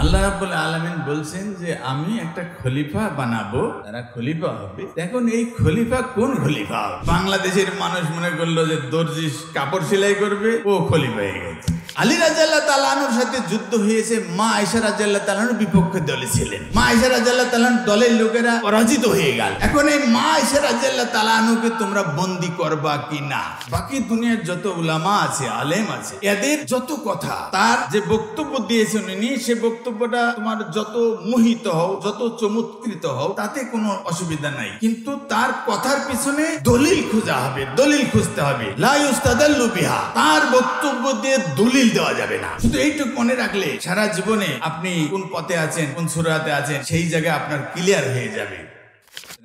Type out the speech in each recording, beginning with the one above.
আল্লাহ রাব্বুল আলামিন বলছেন যে আমি একটা খলিফা বানাবো, তারা খলিফা হবে। এখন এই খলিফা কোন খলিফা? বাংলাদেশের মানুষ মনে করলো যে দর্জি কাপড় সেলাই করবে, ও খলিফা হয়ে গেছে। আলী রাদিয়াল্লাহু তাআলা আনহুর সাথে যুদ্ধ হয়েছে, মা আয়েশা রাদিয়াল্লাহু তাআলা আনহুর বিপক্ষে দলে ছিলেন। মা আয়েশা রাদিয়াল্লাহু তাআলা আনহুর দলের লোকেরা পরাজিত হয়ে গেল। এখন এই মা আয়েশা রাদিয়াল্লাহু তাআলা আনহুকে তোমরা বন্দী করবা কি না? বাকি দুনিয়ার যত উলামা আছে, আলেম আছে, এদের যত কথা, তার যে বক্তব্য দিয়েছেন উনি, সে বক্তব্যটা তোমার যত মোহিত হও, যত চমৎকৃত হও, তাতে কোনো অসুবিধা নাই, কিন্তু তার কথার পিছনে দলিল খোঁজা হবে, দলিল খুঁজতে হবে। লা ইউস্তাদাল্লু বিহা, তার বক্তব্য দিয়ে দলিল দেওয়া যাবে না। শুধু এইটুকু মনে রাখলে সারা জীবনে আপনি কোন পথে আছেন, কোন সূরাতে আছেন, সেই জায়গায় আপনার ক্লিয়ার হয়ে যাবে।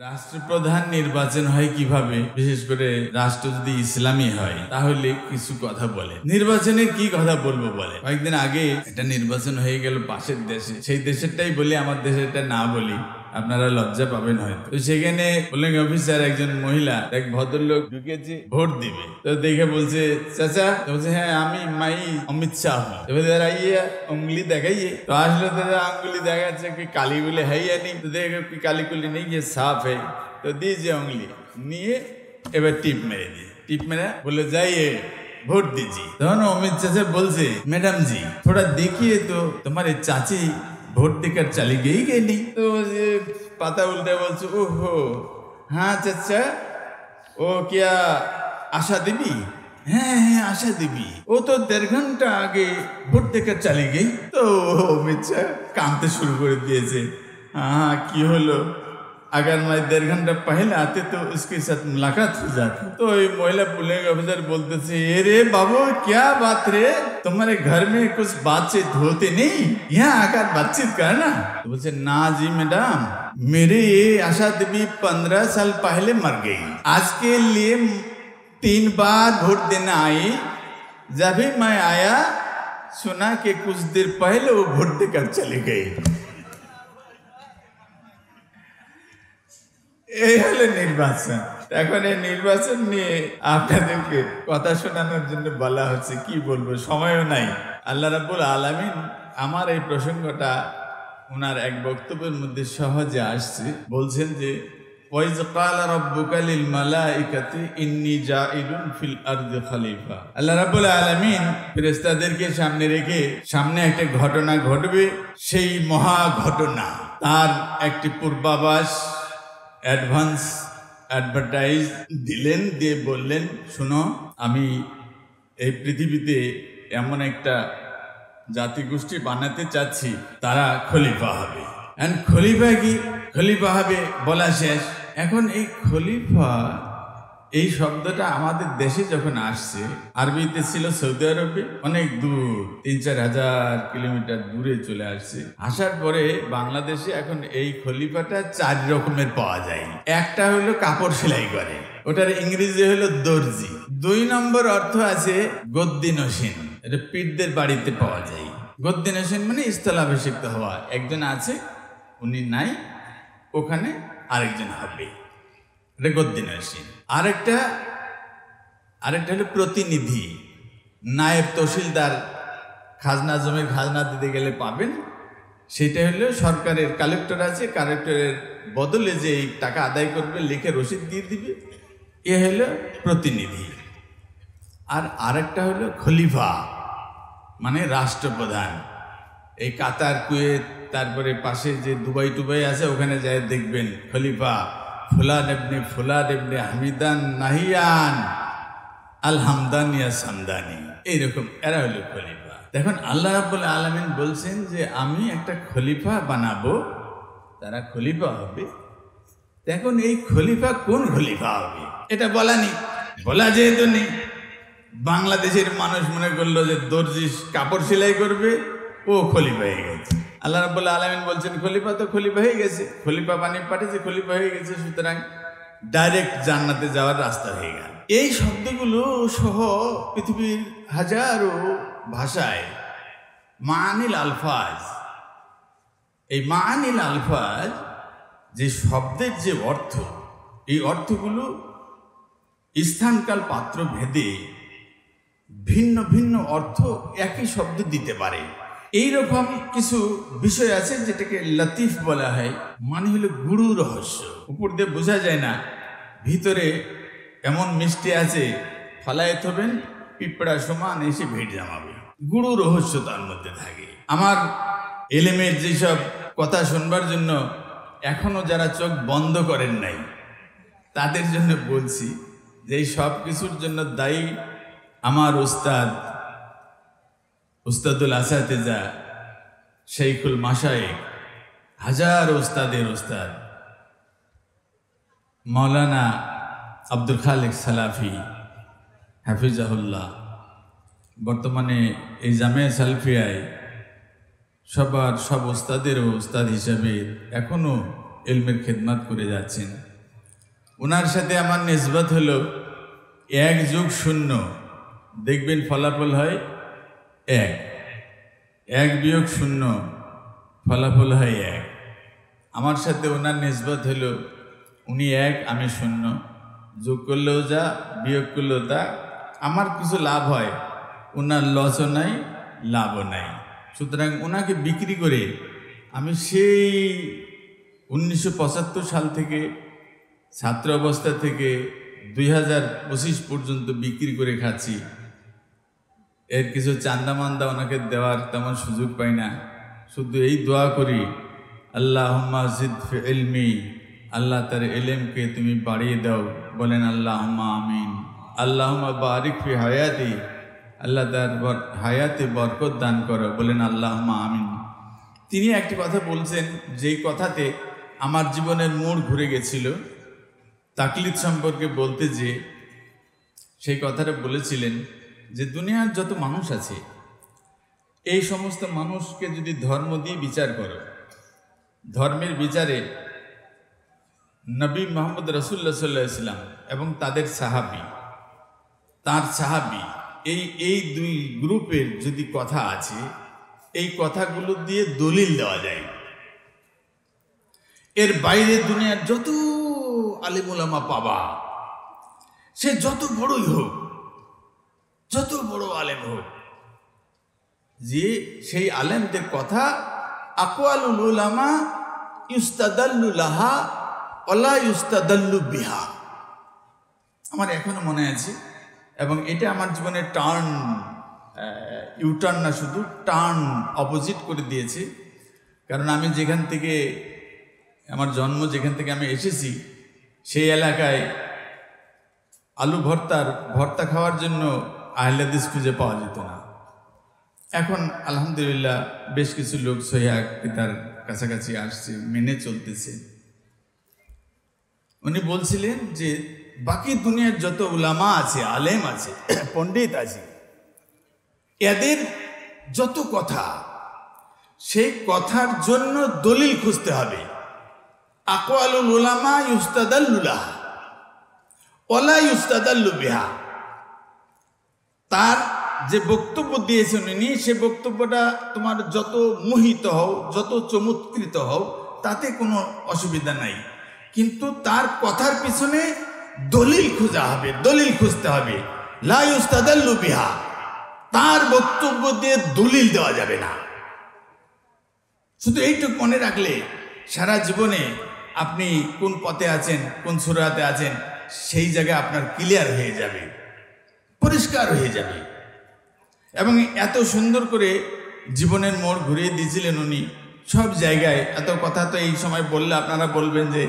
রাষ্ট্রপ্রধান নির্বাচন হয় কিভাবে? বিশেষ করে রাষ্ট্র যদি ইসলামী হয় তাহলে কিছু কথা বলে। নির্বাচনের কি কথা বলবো বলে, কয়েকদিন আগে একটা নির্বাচন হয়ে গেল পাশের দেশে, সেই দেশেরটাই বলি, আমার দেশেরটা না বলি, আপনারা লজ্জা পাবেন হয়তো। তো সেখানে পোলিং অফিসার একজন মহিলা, এক ভদ্রলোক ঢুকেছে ভোট দিবে, তো দেখে বলছে চাচা, বলছে হ্যাঁ আমি মাই অমিত শাহ আইয়ে উंगली দেখাইয়ে। তো আসলে আঙ্গুলি দেখাচ্ছে कि काली गुली है या नहीं, तो देखो कि काली गुली नहीं, ये साफ है, तो दीजिए उंगली, নিয়ে এবার টিপ মেরে দিয়ে, টিপ মেরে বলে যাইয়ে ভোট दीजिए। তখন অমিত চাচা বলছে मैडम जी थोड़ा देखिए तो तुम्हारे चाची ভোট দেकर चली गई कि नहीं? तो ये पाता उल्टा बोलছে ओहो हाँ चाचा, ओ क्या आशा देवी? হ্যাঁ হ্যাঁ আশা দেবী, ও তো 1.5 ঘন্টা আগে ভোট দেकर चली गई। তো অমিত শাহ কাঁদতে শুরু করে দিয়েছে। हाँ কি হলো, अगर मैं 1.5 घंटा पहले आते तो उसके साथ मुलाकात हो जाती। तो ये महिला पुलिंग ऑफिसर बोलते थे अरे बाबू क्या बात रे, तुम्हारे घर में कुछ बातचीत होती नहीं, यहाँ आकर बातचीत करना। तो बोलते ना जी मैडम, मेरे ये आशा देवी 15 साल पहले मर गई, आज के लिए 3 बार वोट देना आई। जब भी मैं आया सुना कि कुछ देर पहले वो वोट देकर चली गई। এই হলো নির্বাচন। এখন এই নির্বাচন নিয়ে আপনাদেরকে কথা শোনানোর জন্য বলা হচ্ছে, কি বলবো, সময়ও নাই। আল্লাহ রাব্বুল আলামিন আমার এই প্রসঙ্গটা ওনার এক বক্তব্যের মধ্যে সহজে আসছে। বলছেন যে ওয়াইজ ক্বালা রাব্বুকা লিল মালাইকাতি ইন্নী জাইলুন ফিল আরদি খলিফা। আল্লাহ রাব্বুল আলামিন ফেরেশতাদেরকে সামনে রেখে সামনে একটা ঘটনা ঘটবে, সেই মহা ঘটনা তার একটি পূর্বাভাস, অ্যাডভান্স অ্যাডভার্টাইজ দিলেন, দিয়ে বললেন শোনো, আমি এই পৃথিবীতে এমন একটা জাতিগোষ্ঠী বানাতে চাচ্ছি, তারা খলিফা হবে। এন্ড খলিফা কি, খলিফা হবে বলা শেষ। এখন এই খলিফা এই শব্দটা আমাদের দেশে যখন আসছে, আরবিতে ছিল সৌদি আরবে, অনেক দূর 3-4 হাজার কিলোমিটার দূরে চলে আসছে। আসার পরে বাংলাদেশে এখন এই খলিফাটা 4 রকমের পাওয়া যায়। একটা হলো কাপড় সেলাই করে, ওটার ইংরেজি হলো দর্জি। 2 নম্বর অর্থ আছে গদ্দি নসীন, এটা পীরদের বাড়িতে পাওয়া যায়। গদ্দি নসীন মানে স্থলাভিষিক্ত হওয়া, একজন আছে উনি নাই, ওখানে আরেকজন হবে, এটা গদ্দি নসীন। আরেকটা হলো প্রতিনিধি, নায়েব তহসিলদার, খাজনা জমির খাজনা দিতে গেলে পাবেন, সেটা হলো সরকারের কালেক্টর আছে, কালেক্টরের বদলে যে এই টাকা আদায় করবে লিখে রসিদ দিয়ে দিবে, এ হলো প্রতিনিধি। আর আরেকটা হলো খলিফা, মানে রাষ্ট্রপ্রধান। এই কাতার, কুয়েত, তারপরে পাশে যে দুবাই টুবাই আছে, ওখানে যায় দেখবেন খলিফা ফুলান ইবনে হামিদান নাহিয়ান আল হামদানিয়া সামদানি, এইরকম এরা হলো খলিফা। দেখুন আল্লাহ রাব্বুল আলামিন বলছেন যে আমি একটা খলিফা বানাবো, তারা খলিফা হবে। দেখুন এই খলিফা কোন খলিফা হবে এটা বলা নেই, বলা যেহেতু নেই, বাংলাদেশের মানুষ মনে করলো যে দর্জি কাপড় সেলাই করবে, ও খলিফা হয়ে গেছে। আল্লাহ রাব্বুল আলামিন বলছেন খলিফা তো খলিফা হয়ে গেছে, খলিফা বানিয়ে পাঠিয়েছে, খলিফা হয়ে গেছে, সুতরাং ডাইরেক্ট জান্নাতে যাওয়ার রাস্তা হয়ে গেল। এই শব্দগুলো সহ পৃথিবীর হাজারো ভাষায় মানিল আলফাজ, এই মানিল আলফাজ যে শব্দের যে অর্থ, এই অর্থগুলো স্থানকাল পাত্র ভেদে ভিন্ন ভিন্ন অর্থ একই শব্দ দিতে পারে। এইরকম কিছু বিষয় আছে যেটাকে লতিফ বলা হয়, মানে হলো গুরু রহস্য। উপর দিয়ে বোঝা যায় না, ভিতরে এমন মিষ্টি আছে, ফলায়েত হবেন পিঁপড়া সমান এসে ভিড় জমাবে। গুরু রহস্য তার মধ্যে থাকে। আমার এলেমের যেসব কথা শুনবার জন্য এখনো যারা চোখ বন্ধ করেন নাই, তাদের জন্য বলছি যে এই সব কিছুর জন্য দায়ী আমার উস্তাদুল আসাতেজা শেখুল মাশায়েখ, হাজার উস্তাদের উস্তাদ মাওলানা আব্দুল খালেক সালাফি হাফিজাহুল্লাহ, বর্তমানে এই জামিয়া সালফিয়ায় সব উস্তাদেরও উস্তাদ হিসাবে এখনও ইলমের খেদমত করে যাচ্ছেন। ওনার সাথে আমার নিসবত হলো 1+0, দেখবেন ফলাফল হয় 1, 1-0 ফলাফল হয় 1। আমার সাথে ওনার নিসবত হলো উনি 1 আমি 0, যোগ করলেও যা বিয়োগ করলেও তা। আমার কিছু লাভ হয়, ওনার লসও নাই লাভও নাই। সুতরাং ওনাকে বিক্রি করে আমি সেই 1975 সাল থেকে ছাত্র অবস্থা থেকে 2025 পর্যন্ত বিক্রি করে খাচ্ছি। এর কিছু চান্দা মান্দা ওনাকে দেওয়ার তেমন সুযোগ পাই না। শুধু এই দোয়া করি, আল্লাহুম্মা জিদ ফি ইলমি, আল্লাহ তার ইলমকে তুমি বাড়িয়ে দাও, বলেন আল্লাহুম্মা আমিন। আল্লাহুম্মা বারিক ফি হায়াতি, আল্লাহ তার হায়াতে বরকত দান করো, বলেন আল্লাহুম্মা আমিন। তিনি একটি কথা বলছেন, যেই কথাতে আমার জীবনের মোড় ঘুরে গেছিল। তাকলিদ সম্পর্কে বলতে যে সেই কথাটা বলেছিলেন যে দুনিয়ার যত মানুষ আছে, এই সমস্ত মানুষকে যদি ধর্ম দিয়ে বিচার করো, ধর্মের বিচারে নবী মোহাম্মদ রাসূলুল্লাহ সাল্লাল্লাহু আলাইহি ওয়াসাল্লাম এবং তাদের সাহাবী এই দুই গ্রুপের যদি কথা আছে, এই কথাগুলো দিয়ে দলিল দেওয়া যায়। এর বাইরে দুনিয়ার যত আলেম ওলামা পাবা, সে যত বড়ই হোক, যত বড় আলেম হোক, যে সেই আলেমদের কথা আকওয়ালুল উলামা ইউস্তাদাল্লু লাহা ওয়ালা ইউস্তাদাল্লু বিহা। আমার এখনো মনে আছে, এবং এটা আমার জীবনে ইউটার্ন না, শুধু টার্ন অপোজিট করে দিয়েছে। কারণ আমি যেখান থেকে আমার জন্ম, যেখান থেকে আমি এসেছি, সেই এলাকায় আলু ভর্তা খাওয়ার জন্য আহলে হাদিস খুঁজে পাওয়া যেত না। এখন আলহামদুলিল্লাহ বেশ কিছু লোক সহিহ কিতার কাছাকাছি আসছে, মেনে চলতেছে। উনি বলছিলেন যে বাকি দুনিয়ার যত উলামা আছে, আলেম আছে, পণ্ডিত আছে, এদের যত কথা, সেই কথার জন্য দলিল খুঁজতে হবে। আকওয়ালুল উলামা ইউস্তাদাল্লু লাহা ওয়ালা ইউস্তাদাল্লু বিহা। তার যে বক্তব্য দিয়েছেন উনি, সে বক্তব্যটা তোমার যত মোহিত হও, যত চমৎকৃত হও, তাতে কোনো অসুবিধা নাই, কিন্তু তার কথার পিছনে দলিল খোঁজা হবে, দলিল খুঁজতে হবে। লা ইউস্তাদাল্লু বিহা, তার বক্তব্য দিয়ে দলিল দেওয়া যাবে না। শুধু এইটুকু মনে রাখলে সারা জীবনে আপনি কোন পথে আছেন, কোন সুরাতে আছেন, সেই জায়গায় আপনার ক্লিয়ার হয়ে যাবে, পরিষ্কার হয়ে যাবে। এবং এত সুন্দর করে জীবনের মোড় ঘুরিয়ে দিয়েছিলেন উনি সব জায়গায়। এত কথা তো এই সময় বললে আপনারা বলবেন যে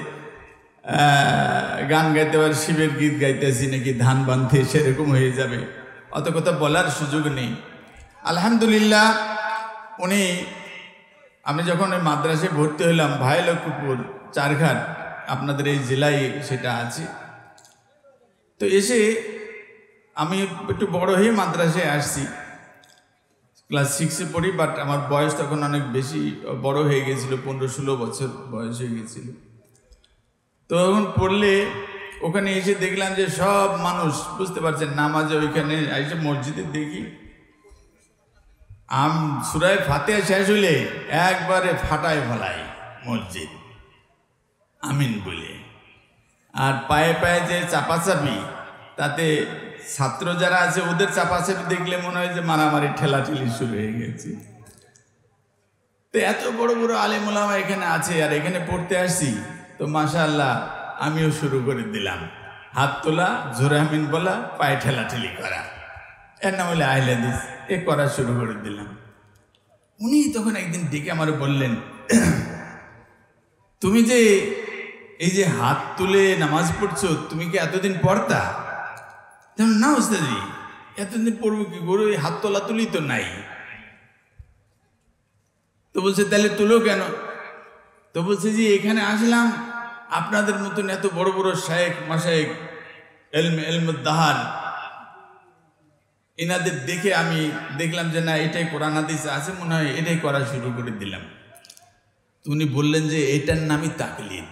গান গাইতে পারে, শিবের গীত গাইতেছি নাকি, ধান বাঁধতে, সেরকম হয়ে যাবে। অত কথা বলার সুযোগ নেই। আলহামদুলিল্লাহ উনি, আমি যখন ওই মাদ্রাসায় ভর্তি হইলাম, ভাইলকুপুর চারঘাট, আপনাদের এই জেলায় সেটা আছে, তো এসে আমি একটু বড় হয়ে মাদ্রাসায় আসছি, ক্লাস 6-এ পড়ি। বাট আমার বয়স তখন অনেক বেশি বড় হয়ে গেছিল, 15-16 বছর বয়স হয়ে গেছিল। তো এখন পড়লে ওখানে এসে দেখলাম যে সব মানুষ, বুঝতে পারছেন, নামাজে ওইখানে এসে মসজিদে দেখি সূরা ফাতিহা শেষ হইলে একবারে ফাটায় ফেলায় মসজিদ, আমিন বলে। আর পায়ে পায়ে যে চাপাচাপি, তাতে ছাত্র যারা আছে ওদের চাপাচাপি দেখলে মনে হয় যে মারামারি ঠেলাঠেলি শুরু হয়ে গেছে। তো এত বড় বড় আলেম ওলামা এখানে আছে আর এখানে পড়তে আসছি, তো মাশাআল্লাহ আমিও শুরু করে দিলাম হাত তোলা, জোরে আমিন বলা, পায়ে ঠেলাঠেলি করা, এর নাম হলে আহলে হাদিস, এ করা শুরু করে দিলাম। উনি তখন একদিন ডেকে আমার বললেন, তুমি যে এই যে হাত তুলে নামাজ পড়ছো, তুমি কি এতদিন পড়তা? না ওস্তাদি, এতদিন পড়বো কি করে, ওই হাত তোলা তুলি তো নাই। তো বলছে তাহলে তুলো কেন? তো বলছে যে এখানে আসলাম আপনাদের মতন এত বড় বড় শায়েখ মাশায়েখ এলমুদ্দাহার, এনাদের দেখে আমি দেখলাম যে না এটাই কোরআন হাদিসে আছে, মনে হয় এটাই করা শুরু করে দিলাম। তো উনি বললেন যে এটার নামই তাকলিদ।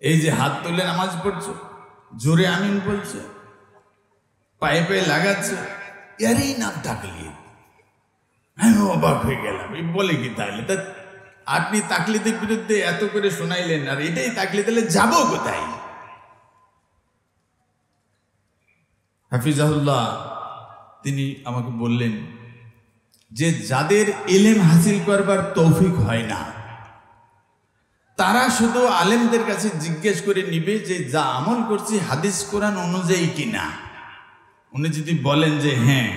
এই যে হাত তুলে নামাজ পড়ছো, জোরে আমিন বলছো, পায়ে পায়ে লাগাচ্ছে, এরই নাম তাকলিদ। আমি অবাক হয়ে গেলাম, এই বলে কি তাহলে? তা আপনি তাকলিদের বিরুদ্ধে এত করে শোনাইলেন, আর এটাই তাকলিদ, তাহলে যাবো কোথায়? হাফিজাহুল্লাহ তিনি আমাকে বললেন যে যাদের ইলম হাসিল করবার তৌফিক হয় না, তারা শুধু আলেমদের কাছে জিজ্ঞেস করে নিবে যে যা আমল করছি হাদিস কোরআন অনুযায়ী কিনা। উনি যদি বলেন যে হ্যাঁ,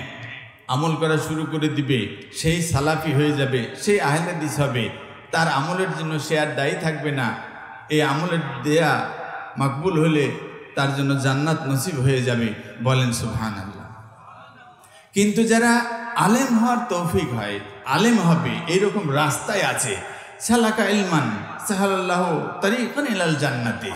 আমল করা শুরু করে দিবে, সেই সালাফি হয়ে যাবে, সেই আহলে হাদিস হবে, তার আমলের জন্য সে আর দায়ী থাকবে না, এই আমলের দেয়া মাকবুল হলে তার জন্য জান্নাত নসিব হয়ে যাবে, বলেন সুবহানাল্লাহ। কিন্তু যারা আলেম হওয়ার তৌফিক হয়, আলেম হবে এইরকম রাস্তায় আছে, সালাকা ইলমান সাহালাল্লাহু তারিকান ইলাল জান্নাতি,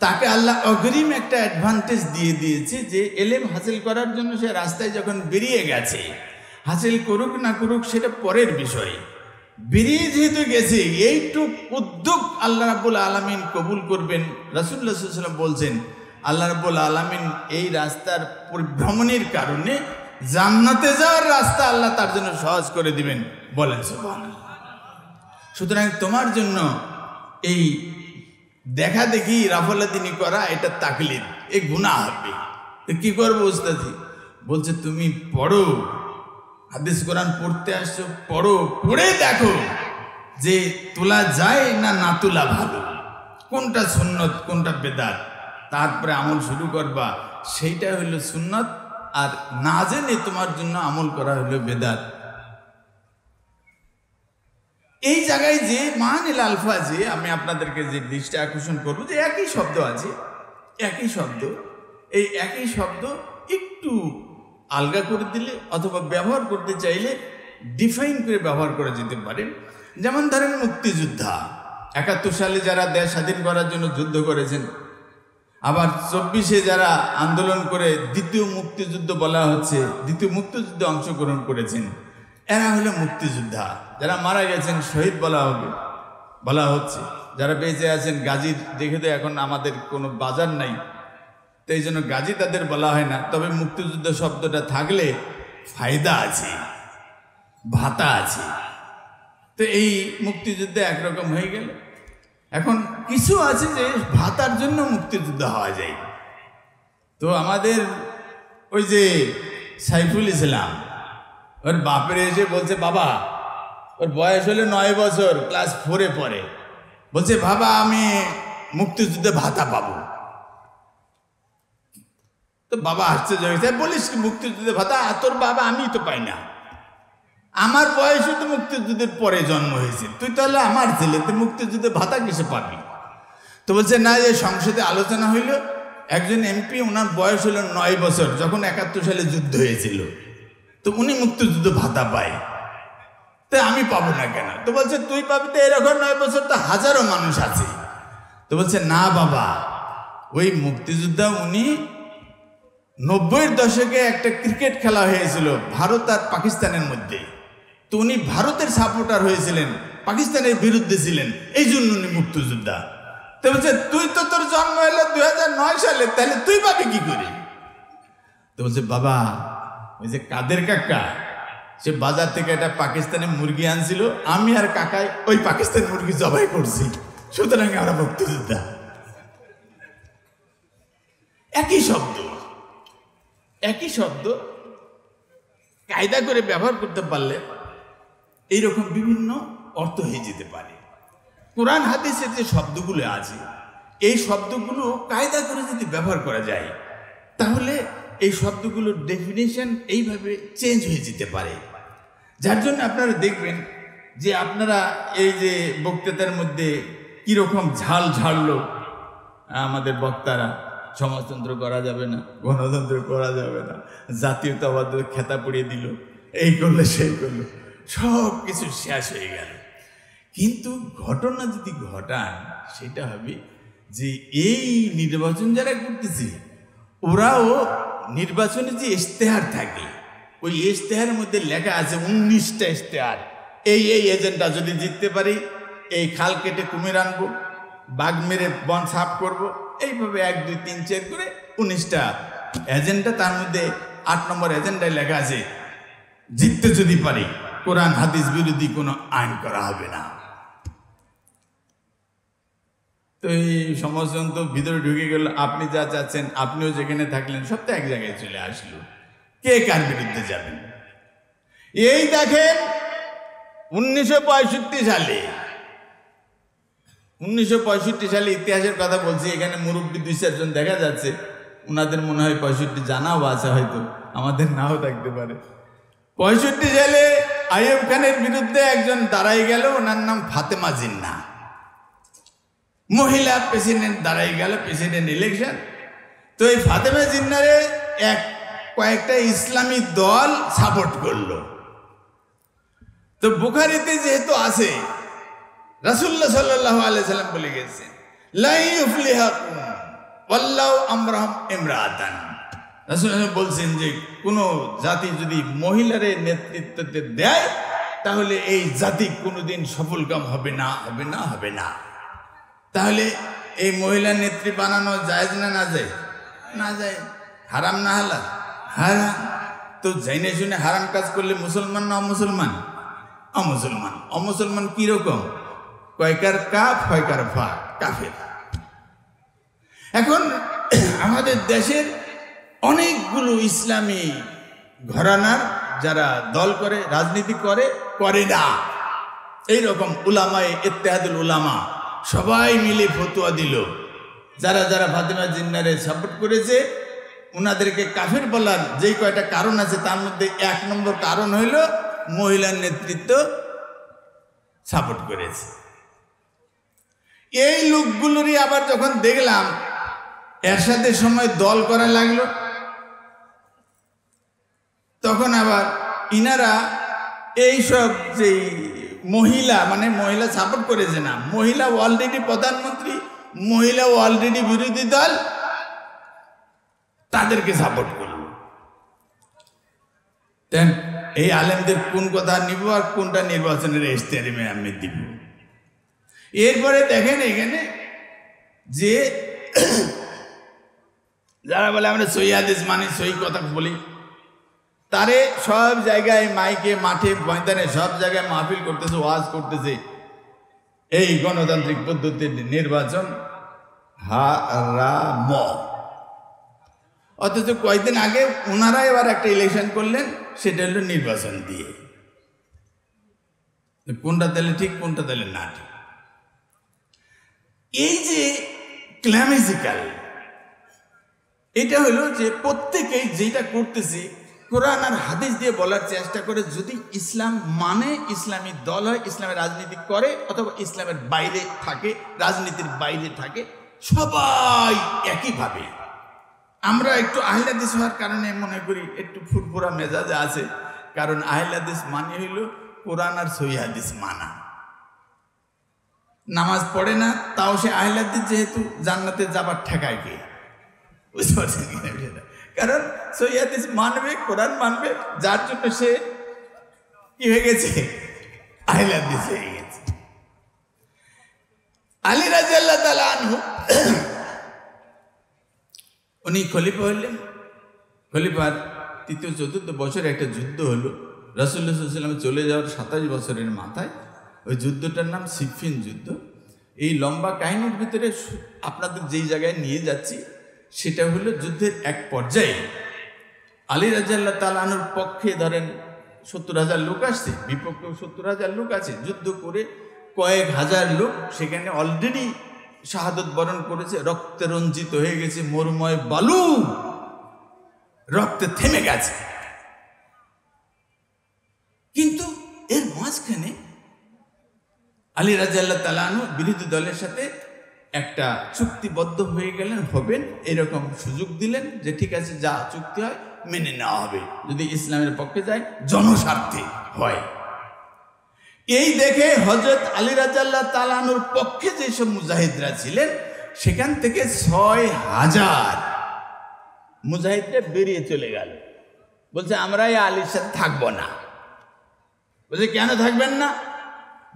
তাকে আল্লাহ অগ্রিম একটা অ্যাডভান্টেজ দিয়ে দিয়েছে যে এলেম হাসিল করার জন্য সে রাস্তায় যখন বেরিয়ে গেছে, হাসিল করুক না করুক সেটা পরের বিষয়, বেরিয়ে যেহেতু গেছে এইটুক উদ্যোগ আল্লাহ রাব্বুল আলামিন কবুল করবেন। রাসূলুল্লাহ সাল্লাল্লাহু আলাইহি ওয়াসাল্লাম বলছেন আল্লাহ রাব্বুল আলামিন এই রাস্তার পরিভ্রমণের কারণে জান্নাতে যাওয়ার রাস্তা আল্লাহ তার জন্য সহজ করে দিবেন, বলেন সুবহানাল্লাহ। সুতরাং তোমার জন্য এই দেখা দেখি রাফালাদিনী করা এটা তাকলিদ, এ গুনাহ হবে। কি করবো উস্তাদি? বলছে তুমি পড়ো, হাদিস কোরআন পড়তে আসছো, পড়ো, পড়ে দেখো যে তোলা যায় না না তোলা ভালো, কোনটা সুন্নত কোনটা বেদাত, তারপরে আমল শুরু করবা, সেইটা হইল সুন্নত। আর না জেনে তোমার জন্য আমল করা হইল বেদাত। এই জায়গায় যে মানিল আলফাজে আমি আপনাদেরকে যে দৃষ্টি আকর্ষণ করবো যে একই শব্দ আছে, একই শব্দ, এই একই শব্দ একটু আলগা করে দিলে অথবা ব্যবহার করতে চাইলে ডিফাইন করে ব্যবহার করা যেতে পারে। যেমন ধরেন মুক্তিযোদ্ধা, ৭১ সালে যারা দেশ স্বাধীন করার জন্য যুদ্ধ করেছেন, আবার ২৪-এ যারা আন্দোলন করে দ্বিতীয় মুক্তিযুদ্ধ বলা হচ্ছে, দ্বিতীয় মুক্তিযুদ্ধে অংশগ্রহণ করেছেন, এরা হলো মুক্তিযোদ্ধা। যারা মারা গেছেন শহীদ বলা হচ্ছে, যারা বেঁচে আছেন গাজী, দেখে তো এখন আমাদের কোনো বাজার নাই, তো এই জন্য গাজী তাদের বলা হয় না। তবে মুক্তিযুদ্ধ শব্দটা থাকলে ফায়দা আছে, ভাতা আছে। তো এই মুক্তিযুদ্ধে একরকম হয়ে গেল। এখন কিছু আছে যে ভাতার জন্য মুক্তিযুদ্ধ হওয়া যায়। তো আমাদের ওই যে সাইফুল ইসলাম, ওর বাপের এসে বলছে, বাবা, ওর বয়স হলে ৯ বছর, ক্লাস 4-এ পড়ে, বলছে বাবা আমি মুক্তিযুদ্ধে ভাতা পাবো। তো বাবা আশ্চর্য হয়েছে, বলিস কি মুক্তিযুদ্ধে ভাতা? তোর বাবা, আমি তো পাই না, আমার বয়সে তো মুক্তিযুদ্ধের পরে জন্ম হয়েছে, তুই তাহলে আমার ছেলে, তুই মুক্তিযুদ্ধে ভাতা কিসে পাবি? তো বলছে না, যে সংসদে আলোচনা হইল, একজন এমপি, ওনার বয়স হলো ৯ বছর, যখন ৭১ সালে যুদ্ধ হয়েছিল, তো উনি মুক্তিযুদ্ধ ভাতা পায়, তো আমি পাবো না কেন? তো বলছে তুই পাবি, তো এরকম ৯ বছর তো হাজারো মানুষ আছে। তো বলছে না বাবা, ওই মুক্তিযোদ্ধা উনি ৯০-এর দশকে একটা ক্রিকেট খেলা হয়েছিল ভারত আর পাকিস্তানের মধ্যে, তো উনি ভারতের সাপোর্টার হয়েছিলেন, পাকিস্তানের বিরুদ্ধে ছিলেন, এই জন্য উনি মুক্তিযোদ্ধা। তো বলছে তুই তো, তোর জন্ম হলো ২০০৯ সালে, তাহলে তুই পাবি কি করে? তো বলছে বাবা, ওই যে কাদের কাকা, সে বাজার থেকে একটা পাকিস্তানি মুরগি আনছিল, আমি আর কাকায় ওই পাকিস্তানি মুরগি জবাই করছি, সুতরাং আমরা মুক্তিযোদ্ধা। একই শব্দ, একই শব্দ কায়দা করে ব্যবহার করতে পারলে এইরকম বিভিন্ন অর্থ হয়ে যেতে পারে। কোরআন হাদিসের যে শব্দগুলো আছে, এই শব্দগুলো কায়দা করে যদি ব্যবহার করা যায়, তাহলে এই শব্দগুলোর ডেফিনেশন এইভাবে চেঞ্জ হয়ে যেতে পারে। যার জন্য আপনারা দেখবেন যে আপনারা এই যে বক্তৃতার মধ্যে কীরকম ঝাল ঝাড়লো আমাদের বক্তারা, সমাজতন্ত্র করা যাবে না, গণতন্ত্র করা যাবে না, জাতীয়তাবাদ খেতা পড়িয়ে দিল, এই করলো সেই করলো, সব কিছু শেষ হয়ে গেল। কিন্তু ঘটনা যদি ঘটান, সেটা হবে যে এই নির্বাচন যারা করতেছে, ওরাও নির্বাচনে যে ইশতেহার থাকে, ওই ইশতেহারের মধ্যে লেখা আছে 19টা ইশতেহার। এই এজেন্ডা যদি জিততে পারি, এই খাল কেটে কুমির আনবো, বাঘ মেরে বন সাফ করবো, এইভাবে 1 2 3 4 করে 19টা এজেন্ডা। তার মধ্যে 8 নম্বর এজেন্ডায় লেখা আছে জিততে যদি পারি কোরআন হাদিস বিরোধী কোনো আইন করা হবে না। তো এই সমাজতন্ত্র ভিতরে ঢুকে গেল, আপনি যা চাচ্ছেন, আপনিও যেখানে থাকলেন, সব তো এক জায়গায় চলে আসলো। কে কার বিরুদ্ধে যাবেন? এই দেখেন 1965 সালে ইতিহাসের কথা বলছি, এখানে মুরব্বী 2-4 জন দেখা যাচ্ছে, ওনাদের মনে হয় 65 জানাও আছে, হয়তো আমাদের নাও থাকতে পারে। 65 সালে আইয়ুব খানের বিরুদ্ধে একজন দাঁড়াই গেল, ওনার নাম ফাতেমা জিন্নাহ, মহিলা প্রেসিডেন্ট দাঁড়াই গেল, প্রেসিডেন্ট ইলেকশন। তো এই ফাতেমা জিন্নাহরে কয়েকটা ইসলামী দল সাপোর্ট করলো। তো বুখারীতে যেহেতু আছে, রাসূলুল্লাহ সাল্লাল্লাহু আলাইহি সাল্লাম বলে গেছেন, লা ইউফলিহু ওয়াল্লাহু আমরাহুম ইমরাতান। রাসূলুল্লাহ বলছেন যে কোনো জাতি যদি মহিলারে নেতৃত্ব দেয়, তাহলে এই জাতি কোনোদিন সফলকাম হবে না, হবে না, হবে না। তাহলে এই মহিলা নেত্রী বানানো জায়েজ না না যায়? না যায়। হারাম না হালাল? হারাম। তো জাইনে শুনে হারাম কাজ করলে মুসলমান না অমুসলমান? অমুসলমান। অমুসলমান কিরকম? কয়কার কাফ, কয়কার ফা, কাফের। এখন আমাদের দেশের অনেকগুলো ইসলামী ঘরানার যারা দল করে, রাজনীতি করে, করে না, এইরকম উলামায়ে ইত্তেহাদুল উলামা সবাই মিলে ফতোয়া দিল, যারা যারা ফাতেমা জিন্নাহরে সাপোর্ট করেছে ওনাদেরকে কাফের বলার যেই কয়টা কারণ আছে, তার মধ্যে 1 নম্বর কারণ হইল মহিলার নেতৃত্ব সাপোর্ট করেছে। এই লোকগুলোরই আবার যখন দেখলাম এরশাদের সময় দল করা লাগলো, তখন আবার ইনারা এইসব যে মহিলা, মানে মহিলা সাপোর্ট করেছে না, মহিলা অলরেডি প্রধানমন্ত্রী, মহিলা অলরেডি বিরোধী দল, তাদেরকে সাপোর্ট করলো। দেন এই আলেমদের কোন কথা নিব আর কোনটা নির্বাচনের ইশতেহারে আমি দিব। এরপরে দেখেন এখানে যে যারা বলে আমরা সহি হাদিস মানি, সহি কথা বলি, তারে সব জায়গায় মাইকে, মাঠে, ময়দানে সব জায়গায় মাহফিল করতেছে, ওয়াজ করতেছে, এই গণতান্ত্রিক পদ্ধতির নির্বাচন হারাম। অথচ কয়েকদিন আগে ওনারা এবার একটা ইলেকশন করলেন, সেটা হলো নির্বাচন দিয়ে। কোনটা তাহলে ঠিক, কোনটা তাহলে না ঠিক? এই যে ক্ল্যামেজিক্যাল, এটা হলো যে প্রত্যেকেই যেটা করতেছে কোরআন আর হাদিস দিয়ে বলার চেষ্টা করে, যদি ইসলাম মানে ইসলামী দল হয়, ইসলামের রাজনীতি করে, অথবা ইসলামের বাইরে থাকে, রাজনীতির বাইরে থাকে, সবাই একইভাবে। আমরা একটু আহলে হাদিস হওয়ার কারণে মনে করি একটু ফুরফুরা মেজাজে আছে, কারণ আহলে হাদিস মানে হইল কোরআন আর সহি হাদিস মানা। নামাজ পড়ে না, তাও সে আহলে হাদিস, যেহেতু জান্নাতে যাবার ঠেকায় কে? বুঝতে পারছেন কিনা? কারণ সহি হাদিস মানবে, কোরআন মানবে, যার জন্য সে কি হয়ে গেছে? আহলে হাদিস হয়ে গেছে। আলী রাদিয়াল্লাহু তাআলা আনহু উনি খলিফা হইলেন। খলিফার 3য় 4th বছরে একটা যুদ্ধ হলো, রাসূলুল্লাহ সাল্লাল্লাহু আলাইহি ওয়াসাল্লাম চলে যাওয়ার 27 বছরের মাথায় ওই যুদ্ধটার নাম সিফফিন যুদ্ধ। এই লম্বা কাহিনীর ভিতরে আপনাদের যেই জায়গায় নিয়ে যাচ্ছি, সেটা হলো যুদ্ধের এক পর্যায়ে আলী রাদিয়াল্লাহু তাআলা আনহুর পক্ষে ধরেন 70,000 লোক আসছে, বিপক্ষেও 70,000 লোক আছে, যুদ্ধ করে কয়েক হাজার লোক সেখানে অলরেডি শাহাদত বরণ করেছে, রক্তে রঞ্জিত হয়ে গেছে, মরুময় বালু রক্তে থেমে গেছে। কিন্তু এর মাঝখানে আলী রাদিয়াল্লাহু তাআলা আনহু বিরোধী দলের সাথে একটা চুক্তিবদ্ধ হয়ে গেলেন, হবেন এরকম সুযোগ দিলেন যে ঠিক আছে, যা চুক্তি হয় মেনে নেওয়া হবে, যদি ইসলামের পক্ষে যায়, জনস্বার্থে হয়। এই দেখে হযরত আলী রাদিয়াল্লাহু তাআলা আনহুর পক্ষে যেসব মুজাহিদরা ছিলেন সেখান থেকে 6,000 মুজাহিদরা বেরিয়ে চলে গেল, বলছে আমরা এই আলীর সাথে থাকবো না। বলছে কেন থাকবেন না?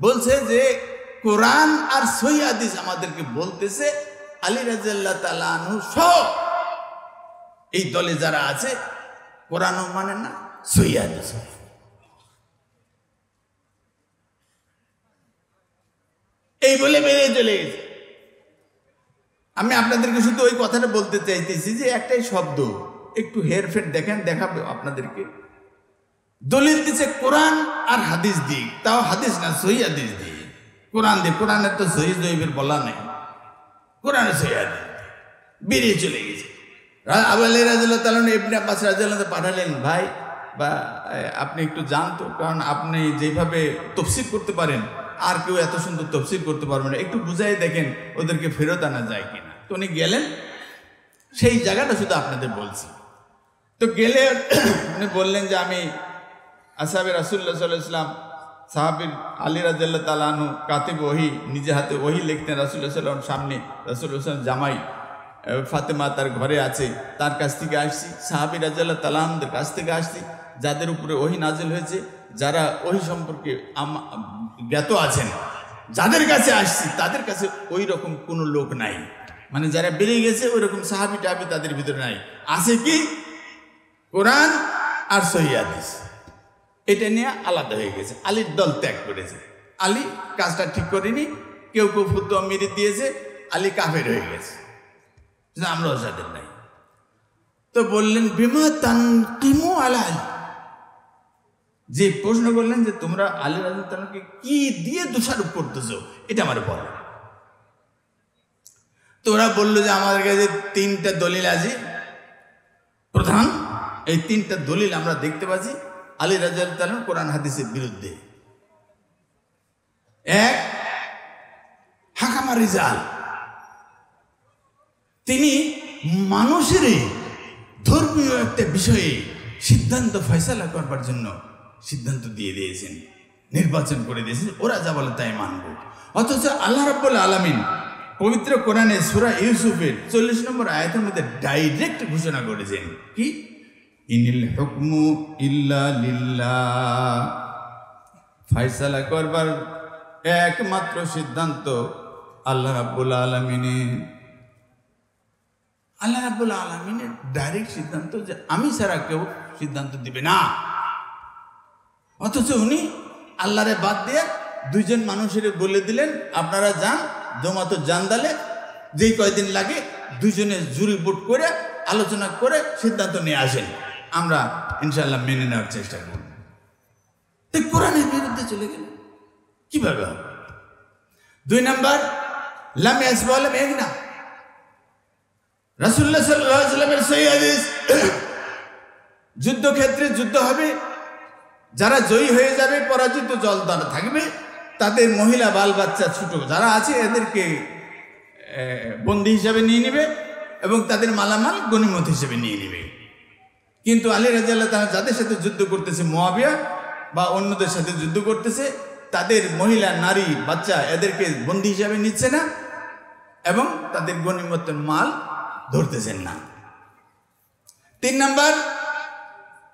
বলছে যে কোরআন আর সহিহ হাদিস আমাদেরকে বলতেছে আলী রাদিয়াল্লাহু তাআলা আনহু সহ এই দলে যারা আছে কোরআনও মানে না, সহিহ হাদিস। এই বলে বেরিয়ে চলে গেছে। আমি আপনাদেরকে শুধু ওই কথাটা বলতে চাইতেছি যে একটাই শব্দ একটু হেরফের দেখেন, দেখাবে আপনাদেরকে। দলিল দিচ্ছে কোরআন আর হাদিস দিক, তাও হাদিস না, সহিহ হাদিস দিক। কোরআন দিয়ে, কোরআনের তো সহিহ জয়ীবের বলা নেই, কোরআনের সহিহ হাদিস বেরিয়ে চলে গেছে। আবু আলী রাদিয়াল্লাহু তাআলা ইবনে আব্বাস রাদিয়াল্লাহু তাআলা পাঠালেন, ভাই বা আপনি একটু জানতো, কারণ আপনি যেভাবে তাফসীর করতে পারেন আর কেউ এত সুন্দর তাফসীর করতে পারবে না, একটু বুঝাই দেখেন ওদেরকে ফেরত আনা যায় কিনা। তো উনি গেলেন, সেই জায়গাটা শুধু আপনাদের বলছি। তো গেলে উনি বললেন যে আমি আসহাবে রাসূলুল্লাহ সাল্লাল্লাহু আলাইহি ওয়াসাল্লাম, সাহাবীর আলী রাদিয়াল্লাহু তাআলা আনহু কাতিব ওহী, নিজে হাতে ওহী লিখতেন রাসূলুল্লাহ সাল্লাল্লাহু আলাইহি ওয়াসাল্লাম সামনে, রাসূলুল্লাহ সাল্লাল্লাহু আলাইহি ওয়াসাল্লাম জামাই ফাতেমা তার ঘরে আছে, তার কাছ থেকে আসছি। সাহাবী রাদিয়াল্লাহু তাআলা আনহুদের কাছ থেকে আসছি, যাদের উপরে ওহী নাজিল হয়েছে, যারা ওহী সম্পর্কে জ্ঞাত আছেন, যাদের কাছে আসছি তাদের কাছে ওই রকম কোনো লোক নাই, মানে যারা বেরিয়ে গেছে ওই রকম সাহাবী টাবি তাদের ভিতরে নাই। আছে কি? কোরআন আর সহিহ হাদিস। এটা নিয়ে আলাদা হয়ে গেছে, আলীর দল ত্যাগ করেছে। আলী কাজটা ঠিক করেনি, কেউ কেউ ফতোয়া মেরে দিয়েছে, আলী কাফের হয়ে গেছে, আমরাও যাদের নাই। তো বললেন বিমা তানকিমু আলা আলী, যে প্রশ্ন করলেন যে তোমরা আলী রাদিয়াল্লাহু তাআলাকে কি দিয়ে দোষারোপ করতেছো, এটা আমার বলো। তো ওরা বললো যে আমাদের কাছে 3টা দলিল আছে প্রধান, এই 3টা দলিল আমরা দেখতে পাচ্ছি আলী রাদিয়াল্লাহু তাআলা কোরআন হাদিসের বিরুদ্ধে। এক, হাকামা রিজাল, তিনি মানুষের ধর্মীয় একটা বিষয়ে সিদ্ধান্ত ফয়সালা করবার জন্য সিদ্ধান্ত দিয়ে দিয়েছেন, নির্বাচন করে দিয়েছেন, ওরা যা বলে তাই মানব। অথচ আল্লাহ রাব্বুল আলামিন পবিত্র কোরআনে সূরা ইউসুফের 40 নম্বর আয়াতের মধ্যে ডাইরেক্ট ঘোষণা করেছেন কি, ইনিল হুকমু ইল্লা লিল্লাহ, ফয়সালা করবার একমাত্র সিদ্ধান্ত আল্লাহ রাব্বুল আলামিনের। আল্লাহ রাব্বুল আলামিনের ডাইরেক্ট সিদ্ধান্ত যে আমি ছাড়া কেউ সিদ্ধান্ত দিবে না। অথচ উনি আল্লাহরে বাদ দিয়ে 2জন মানুষের বলে দিলেন আপনারা যান জমাতো জান্দালে, যেই কয়দিন লাগে 2জনে জুরি বুট করে আলোচনা করে সিদ্ধান্ত নিয়ে আসেন, আমরা ইনশাআল্লাহ মেনে নেওয়ার চেষ্টা করব। এই কোরআনের বিরুদ্ধে চলে গেল, কিভাবে হবে? 2 নাম্বার, লাম ইয়াসবা লাম ইয়াগনা, রাসূলুল্লাহ সাল্লাল্লাহু আলাইহি ওয়াসাল্লামের সহিহ হাদিস, যুদ্ধক্ষেত্রে যুদ্ধ হবে, যারা জয়ী হয়ে যাবে পরাজিত জলদার থাকবে, তাদের মহিলা বাল বাচ্চা ছোট যারা আছে এদেরকে বন্দী হিসাবে নিয়ে নেবে এবং তাদের মালামাল গনিমত হিসেবে নিয়ে নেবে। কিন্তু আলী রাদিয়াল্লাহু তাআলা যাদের সাথে যুদ্ধ করতেছে, মুয়াবিয়া বা অন্যদের সাথে যুদ্ধ করতেছে, তাদের মহিলা নারী বাচ্চা এদেরকে বন্দী হিসাবে নিচ্ছে না এবং তাদের গনিমতের মাল ধরতেছেন না। 3 নাম্বার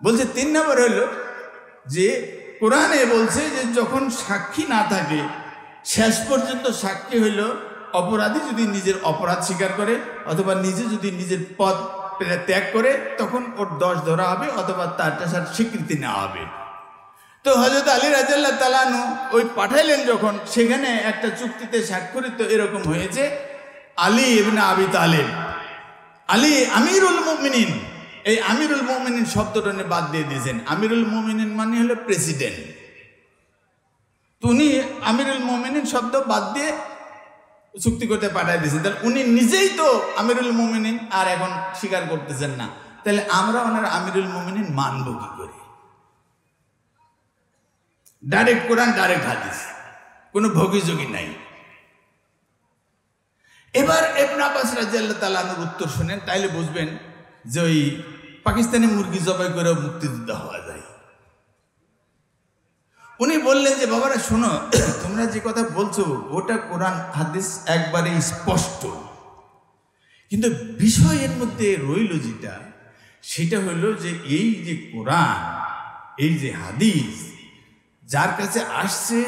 বলছে, 3 নাম্বার হলো যে কোরআনে বলছে যে যখন সাক্ষী না থাকে, শেষ পর্যন্ত সাক্ষী হইল অপরাধী যদি নিজের অপরাধ স্বীকার করে অথবা নিজে যদি নিজের পদ ত্যাগ করে, তখন ওর দোষ ধরা হবে অথবা তার স্বীকৃতি নেওয়া হবে। তো হযরত আলী রাদিয়াল্লাহু তাআলা আনহু ওই পাঠাইলেন যখন, সেখানে একটা চুক্তিতে স্বাক্ষরিত এরকম হয়েছে, আলী ইবনে আবি তালেব, আলী আমিরুল মুমিনিন, এই আমিরুল মুমিনিন শব্দটা বাদ দিয়ে দিয়েছেন। আমিরুল মুমিনিন মানে হলো প্রেসিডেন্ট। উনি আমিরুল মুমিনিন শব্দ বাদ দিয়ে চুক্তি করতে পাঠাই দিয়েছেন। তাহলে উনি নিজেই তো আমিরুল মুমিনিন, আর এখন স্বীকার করতেছেন না। তাহলে আমরা ওনার আমিরুল মুমিনিন মানব কি করে? ডাইরেক্ট কোরআন, ডাইরেক্ট হাদিস, কোনো ভোগীযোগী নাই। এবার ইবনে আব্বাস রাদিয়াল্লাহু তাআলা আনহুর উত্তর শুনেন, তাইলে বুঝবেন যে ওই পাকিস্তানি মুরগি জবাই করে মুক্তিযুদ্ধ হওয়া যায়। উনি বললেন যে বাবারা শোনো, তোমরা যে কথা বলছো ওটা কোরআন হাদিস একবারে স্পষ্ট, কিন্তু বিষয়ের মধ্যে রইল যেটা, সেটা হলো যে এই যে কোরআন, এই যে হাদিস, যার কাছে আসছে,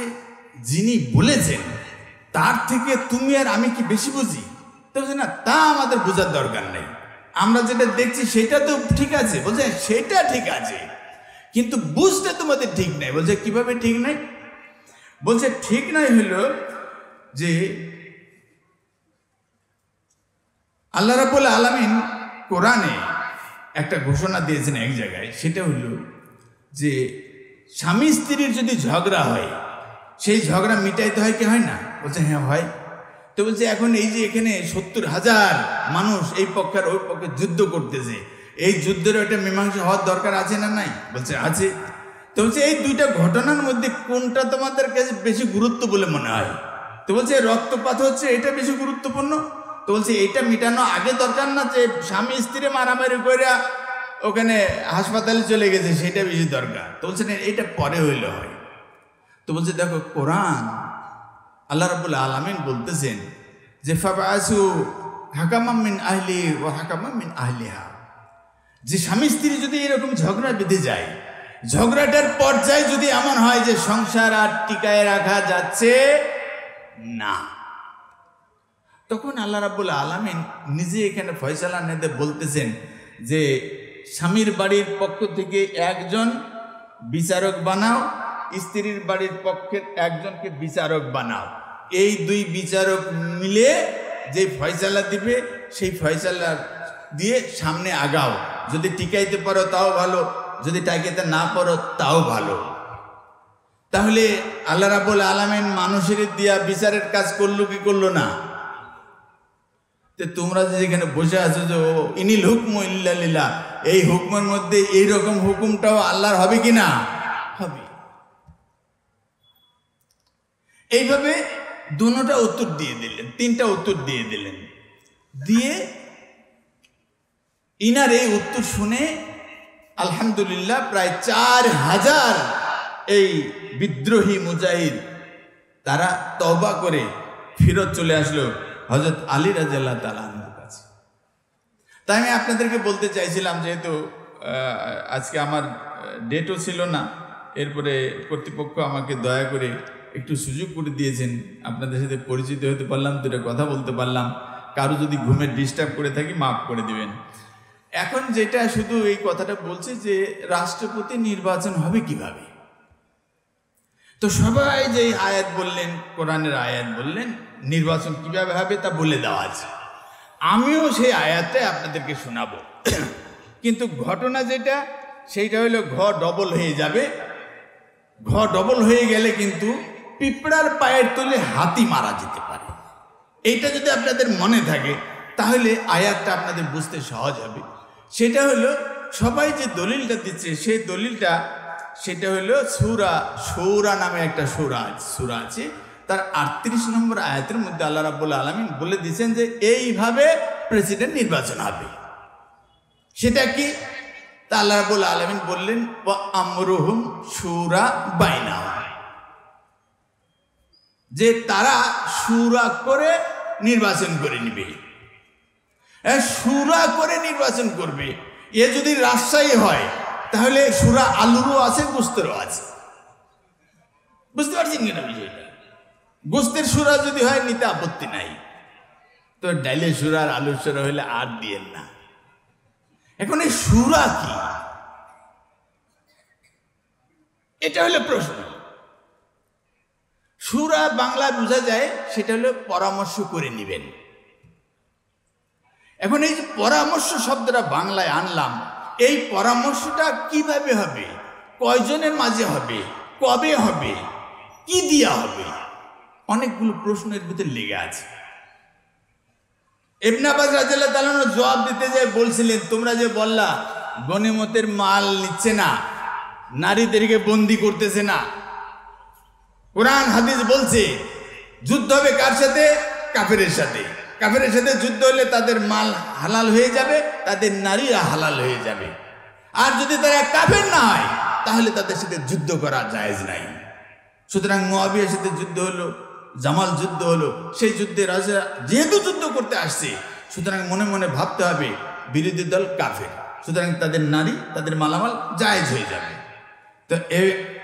যিনি বলেছেন, তার থেকে তুমি আর আমি কি বেশি বুঝি? তো না, তা আমাদের বোঝার দরকার নেই। আমরা যেটা দেখছি সেটা তো ঠিক আছে। বলছে সেটা ঠিক আছে, কিন্তু বুঝতে তোমাদের ঠিক নাই। বলছে কিভাবে ঠিক নাই? বলছে ঠিক নাই হলো যে আল্লাহ রাব্বুল আলামিন কোরআনে একটা ঘোষণা দিয়েছেন এক জায়গায়, সেটা হলো যে স্বামী স্ত্রীর যদি ঝগড়া হয়, সেই ঝগড়া মিটাইতে হয় কি হয় না? বলছে হ্যাঁ হয়। তো বলছে এখন এই যে এখানে 70,000 মানুষ এই পক্ষের ওই পক্ষে যুদ্ধ করতেছে, এই যুদ্ধের একটা মীমাংসা হওয়ার দরকার আছে না নাই? বলছে আছে। তো বলছে এই দুইটা ঘটনার মধ্যে কোনটা তোমাদের কাছে বেশি গুরুত্ব বলে মনে হয়? তো বলছে রক্তপাত হচ্ছে এটা বেশি গুরুত্বপূর্ণ। তো বলছে এটা মিটানো আগে দরকার না, যে স্বামী স্ত্রী মারামারি করে ওখানে হাসপাতালে চলে গেছে সেটা বেশি দরকার? তো বলছে না, এটা পরে হইলে হয়। তো বলছে দেখো, কোরআন আল্লাহ রাব্বুল আলামিন বলতেছেন যে ফাবআসু হাকামান মিন আহলি ওয়া হাকামান মিন আহলিহা, যে স্বামী স্ত্রী যদি এরকম ঝগড়া বেঁধে যায়, ঝগড়াটার পর্যায়ে যদি এমন হয় যে সংসার আর টিকায় রাখা যাচ্ছে না, তখন আল্লাহ রাব্বুল আলামিন নিজে এখানে ফয়সালা নিতে বলতেছেন যে স্বামীর বাড়ির পক্ষ থেকে একজন বিচারক বানাও, স্ত্রীর বাড়ির পক্ষের একজনকে বিচারক বানাও। এই দুই বিচারক মিলে যে ফয়সালা দিবে, সেই ফয়সালা দিয়ে সামনে আগাও। যদি টিকাইতে পারো তাও ভালো, যদি টিকাইতে না পারো তাও ভালো। তাহলে আল্লাহ রাব্বুল আলামিন মানুষের দিয়া বিচারের কাজ করলো কি করলো না? তোমরা যে যেখানে বসে আছো যে ইনিল হুকম ইল্লা লিল্লাহ, এই হুকমের মধ্যে এইরকম হুকুমটাও আল্লাহর হবে কি না? হবে। এইভাবে দুটোটা উত্তর দিয়ে দিলেন, তিনটা উত্তর দিয়ে দিলেন। দিয়ে ইনার এই উত্তর শুনে আলহামদুলিল্লাহ প্রায় 4,000 এই বিদ্রোহী মুজাহিদ তারা তওবা করে ফিরত চলে আসলো হযরত আলী রাদিয়াল্লাহু তাআলা আনহুর কাছে। তাই আমি আপনাদেরকে বলতে চাইছিলাম, যেহেতু আজকে আমার ডেটও ছিল না, এরপরে কর্তৃপক্ষ আমাকে দয়া করে একটু সুযোগ করে দিয়েছেন, আপনাদের সাথে পরিচিত হতে পারলাম, দুটো কথা বলতে পারলাম। কারো যদি ঘুমের ডিস্টার্ব করে থাকি মাফ করে দিবেন। এখন যেটা শুধু এই কথাটা বলছে যে রাষ্ট্রপতি নির্বাচন হবে কিভাবে, তো সবাই যে আয়াত বললেন, কোরআনের আয়াত বললেন, নির্বাচন কিভাবে হবে তা বলে দেওয়া আছে। আমিও সেই আয়াতটা আপনাদেরকে শোনাবো, কিন্তু ঘটনা যেটা সেইটা হলো ঘ ডবল হয়ে যাবে। ঘ ডবল হয়ে গেলে কিন্তু পিঁপড়ার পায়ের তলে হাতি মারা যেতে পারে। এইটা যদি আপনাদের মনে থাকে তাহলে আয়াতটা আপনাদের বুঝতে সহজ হবে। সেটা হলো সবাই যে দলিলটা দিচ্ছে সেই দলিলটা, সেটা হলো সূরা নামে একটা সূরা আছে, তার 38 নম্বর আয়াতের মধ্যে আল্লাহ রাব্বুল আলামিন বলে দিয়েছেন যে এইভাবে প্রেসিডেন্ট নির্বাচন হবে। সেটা কি? তা আল্লাহ রাব্বুল আলামিন বললেন ওয়া আমরুহুম শুরা বাইনাহুম, যে তারা শুরা করে নির্বাচন করে নিবে, শুরা করে নির্বাচন করবে। এ যদি রাজশাহী হয় তাহলে শুরা আলুরও আছে, গোস্তেরও আছে। বুঝতে পারছেন কিনা বিষয়টা? গোস্তের সুরা যদি হয় নিতে আপত্তি নাই, তো ডাইলের সুরা আর আলুর সুরা হইলে আর দিয়েন না। এখন এই সুরা কি, এটা হলো প্রশ্ন। সুরা বাংলা বোঝা যায়, সেটা হলো পরামর্শ করে নিবেন। এখন এই যে পরামর্শ শব্দটা বাংলায় আনলাম, এই পরামর্শটা কিভাবে হবে, কয়জনের মাঝে হবে, কবে হবে, কি দিয়া হবে, অনেকগুলো প্রশ্নের ভিতরে লেগে আছে। ইবনে আব্বাস রাদিয়াল্লাহু তাআলা জবাব দিতে যে বলছিলেন, তোমরা যে বললা গনিমতের মাল নিচ্ছে না, নারীদেরকে বন্দি করতেছে না, কোরআন হাদিস বলছে যুদ্ধ হবে কার সাথে? কাফেরের সাথে। কাফেরের সাথে যুদ্ধ হলে তাদের মাল হালাল হয়ে যাবে, তাদের নারীরা হালাল হয়ে যাবে। আর যদি তারা কাফের না হয় তাহলে তাদের সাথে যুদ্ধ করা জায়েজ নাই। সুতরাং মুআবিয়ার সাথে যুদ্ধ হলো, জামাল যুদ্ধ হলো, সেই যুদ্ধে রাজা যেহেতু যুদ্ধ করতে আসছে, সুতরাং মনে মনে ভাবতে হবে বিরোধী দল কাফের, সুতরাং তাদের নারী, তাদের মালামাল জায়েজ হয়ে যাবে। তো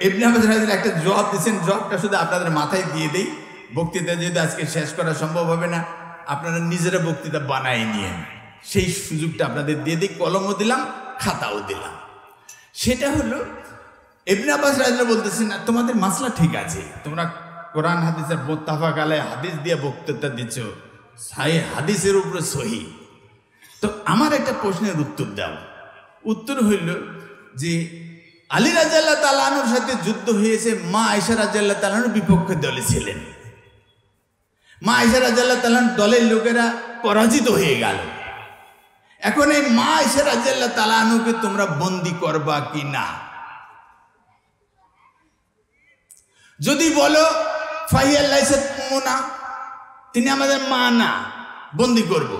ইবনে আব্বাস রাদিয়াল্লাহু একটা জবাব দিয়েছেন, জবাবটা শুধু আপনাদের মাথায় দিয়ে দেই। বক্তৃতা যেহেতু আজকে শেষ করা সম্ভব হবে না, আপনারা নিজেরা বক্তৃতা বানাই নিয়েন, সেই সুযোগটা আপনাদের দিয়ে দিই। কলমও দিলাম, খাতাও দিলাম। সেটা হলো ইবনে আব্বাস রাদিয়াল্লাহু বলতেছেন, তোমাদের মাসলা ঠিক আছে, তোমরা কোরআন হাদিসের মুত্তাফাক আলাইহি হাদিস দিয়ে বক্তৃতা দিচ্ছ, সহিহ হাদিসের উপরে সহি। তো আমার একটা প্রশ্নের উত্তর দাও। উত্তর হইল যে আলী রাদিয়াল্লাহু তাআলা আনহুর সাথে যুদ্ধ হয়েছে, মা আয়েশা রাদিয়াল্লাহু তাআলা আনহুর বিপক্ষে দলে ছিলেন। মা আয়েশা রাদিয়াল্লাহু তাআলা আনহুর দলের লোকেরা পরাজিত হয়ে গেল। এখন এই মা আয়েশা রাদিয়াল্লাহু তাআলা আনহুকে তোমরা বন্দী করবা কি না? যদি বলো ফাহিয়া লাইসাত উম্মুনা, তিনি আমাদের মা না, বন্দী করব,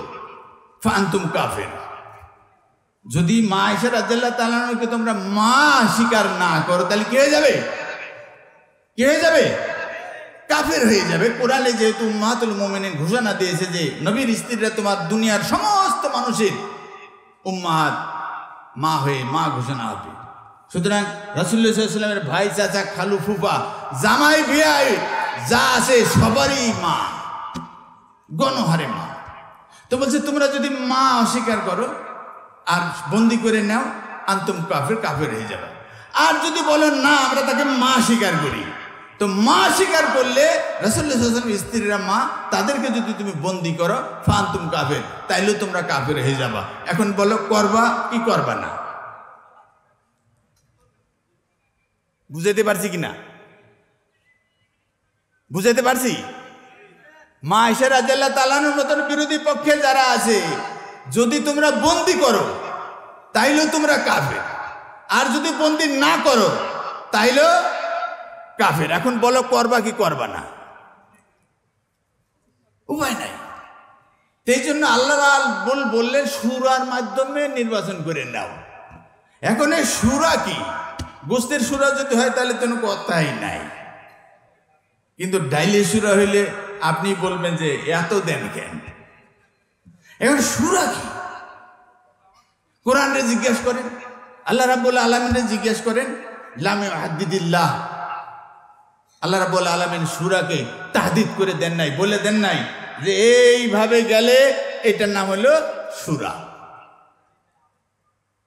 ফাআনতুম কাফির। যদি মা আয়েশা রাদিয়াল্লাহু তাআলা আনহাকে তোমরা মা স্বীকার না করো, তাহলে কি হয়ে যাবে? কি হয়ে যাবে? কাফের হয়ে যাবে। কোরআনে যেহেতু উম্মাহাতুল মুমিনিন ঘোষণা দিয়েছে যে নবীর স্ত্রীরা তোমার দুনিয়ার সমস্ত মানুষের উম্মাহাত, মা হয়ে মা ঘোষণা হবে। সুতরাং রাসূলুল্লাহ সাল্লাল্লাহু আলাইহি ওয়াসাল্লামের ভাই, চাচা, খালু, ফুফা, জামাই, বিয়াই যা আছে সবারই মা, গণহারে মা। তো বলছে তোমরা যদি মা অস্বীকার করো আর বন্দি করে নাও, আনতুম কাফের, কাফের হয়ে যাবে। আর যদি বলো না আমরা তাকে মা স্বীকার করি, তো মা স্বীকার করলে রাসূলুল্লাহ সাল্লাল্লাহু আলাইহি ওয়াসাল্লামের স্ত্রীরা মা, তাদেরকে যদি তুমি বন্দি করো, ফাআনতুম কাফের, তাইলেও তোমরা কাফের হয়ে যাবা। এখন বলো করবা কি করবা না? বুঝাইতে পারছি কিনা? বুঝাইতে পারছি? মা আয়েশা রাদিয়াল্লাহু তাআলা আনহার মতন বিরোধী পক্ষে যারা আছে, যদি তোমরা বন্দি করো তাইলেও তোমরা কাফের, আর যদি বন্দি না করো তাইলেও কাফের। এখন বলো করবা কি করবা না? উপায় নাই। এই জন্য আল্লাহ বললেন সূরার মাধ্যমে নির্বাচন করে নাও। এখন এই সূরা কি? গোস্তের সূরা যদি হয় তাহলে তো কোনো কথাই নাই, কিন্তু ডাইলের সূরা হইলে আপনি বলবেন যে এত দেন কেন? এখন সূরা কি? কোরআনরে জিজ্ঞেস করেন, আল্লাহ রাব্বুল আলামিনরে জিজ্ঞেস করেন। লাম ইউহাদ্দিদিল্লাহ, আল্লাহ রাব্বুল আলামিন সূরাকে তাহদিদ করে দেন নাই, বলে দেন নাই যে এইভাবে গেলে এটার নাম হলো সূরা,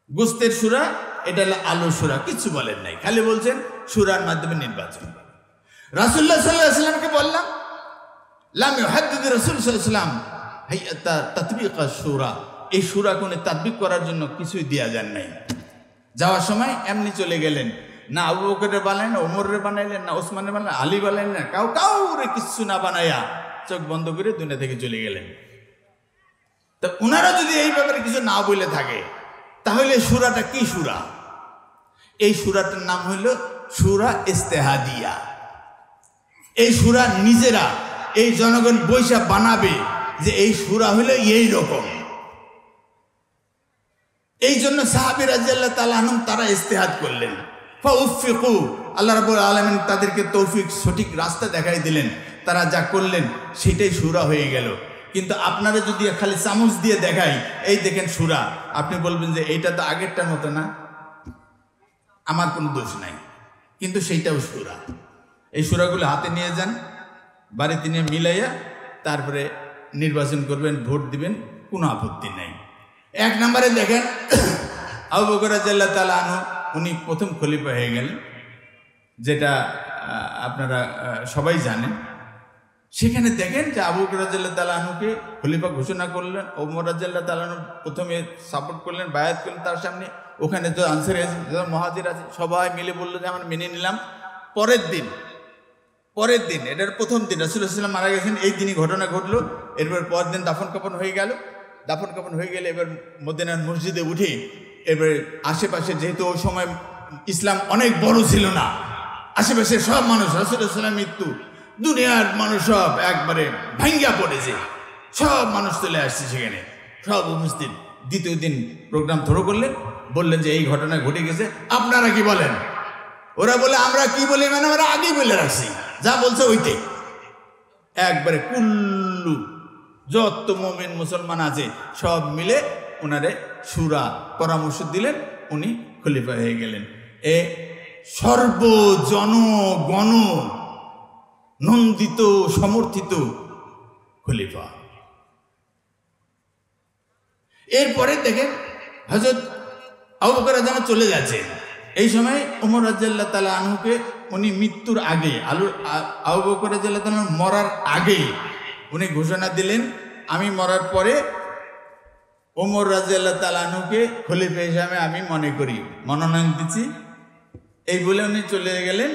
গোস্তের সূরা, এটা হলো আলু সূরা, কিছু বলেন নাই। খালি বলছেন সূরার মাধ্যমে নির্বাচন। রাসূলুল্লাহ সাল্লাল্লাহু আলাইহি ওয়াসাল্লামকে বললাম লাম ইউহাদ্দিদ রাসূল সাল্লাল্লাহু আলাইহি ওয়াসাল্লাম হাইয়াতা তাতবিকাস সূরা, এই সূরা কোনে তাদবিক করার জন্য কিছুই দেয়া যান নাই। যাওয়ার সময় এমনি চলে গেলেন, না আবু বকরের বানাইলেন, না ওমরের বানাইলেন, না ওসমানের বানাইলেন, আলী বানাইলেন, না কাউরে কিছু না বানাইয়া চোখ বন্ধ করে দুনিয়া থেকে চলে গেলেন। তো ওনারা যদি এই ব্যাপারে কিছু না বলে থাকে, তাহলে সূরাটা কি সূরা? এই সূরাটার নাম হইল সূরা ইস্তেহাদিয়া। এই সূরা নিজেরা এই জনগণ বৈশা বানাবে যে এই সূরা হইল এই রকম। এই জন্য সাহাবী রাদিয়াল্লাহু তাআলা আনহুম তারা ইস্তেহাদ করলেন, ফাউফিকু, আল্লাহ রাব্বুল আলামিন তাদেরকে তৌফিক, সঠিক রাস্তা দেখাই দিলেন। তারা যা করলেন সেটাই সূরা হয়ে গেল। কিন্তু আপনারা যদি খালি চামচ দিয়ে দেখাই, এই দেখেন সূরা, আপনি বলবেন যে এইটা তো আগেরটার মতো না, আমার কোনো দোষ নাই, কিন্তু সেইটাও সূরা। এই সূরাগুলো হাতে নিয়ে যান, বাড়িতে নিয়ে মিলাইয়া তারপরে নির্বাচন করবেন, ভোট দিবেন, কোনো আপত্তি নাই। এক নম্বরে দেখেন আবু বকর রাদিয়াল্লাহু তাআলা আনহু, উনি প্রথম খলিফা হয়ে গেলেন, যেটা আপনারা সবাই জানেন। সেখানে দেখেন যে আবু বকর রাদিয়াল্লাহু তাআলা আনহুকে খলিফা ঘোষণা করলেন, ওমর রাদিয়াল্লাহু তাআলা আনহু প্রথমে সাপোর্ট করলেন, বায়াত করলেন তার সামনে, ওখানে তো আনসারি আছে, মহাজির আছে, সবাই মিলে বললো যে আমরা মেনে নিলাম। পরের দিন এটার প্রথম দিন রাসূলুল্লাহ সাল্লাল্লাহু আলাইহি ওয়াসাল্লাম মারা গেছেন, এই দিনই ঘটনা ঘটলো। এরপর পরের দিন দাফন কাফন হয়ে গেল। দাফন কাফন হয়ে গেলে এবার মদিনার মসজিদে উঠে এবার আশেপাশে, যেহেতু ওই সময় ইসলাম অনেক বড় ছিল না, আশেপাশে সব মানুষ, রাসূলুল্লাহ সাল্লাল্লাহু আলাইহি ওয়াসাল্লাম মৃত্যু, দুনিয়ার মানুষ সব একবারে ভাঙ্গিয়া পড়েছে, সব মানুষ চলে আসছে সেখানে, সব উপস্থিত। দ্বিতীয় দিন প্রোগ্রাম থ্রো করলেন, বললেন যে এই ঘটনা ঘটে গেছে, আপনারা কি বলেন? ওরা বলে আমরা কি বলি, মানে আমরা আগেই বলে রাখছি, যা বলছে ওইটাই। একবারে কুল্লু যত মুমিন মুসলমান আছে সব মিলে ওনারে সুরা পরামর্শ দিলেন, উনি খলিফা হয়ে গেলেন। এ সর্বজনগণ নন্দিত সমর্থিত খলিফা। এরপরে দেখেন হযরত আবু বকর রাদিয়াল্লাহু আনহু চলে যাচ্ছেন। এই সময় ওমর রাদিয়াল্লাহু তাআলা আনহুকে উনি মৃত্যুর আগে, আবু বকর রাদিয়াল্লাহু তাআলা মরার আগে উনি ঘোষণা দিলেন, আমি মরার পরে ওমর রাদিয়াল্লাহু তাআলা আনহুকে খলিফা হিসাবে আমি মনে করি, মনোনয়ন দিচ্ছি, এই বলে উনি চলে গেলেন।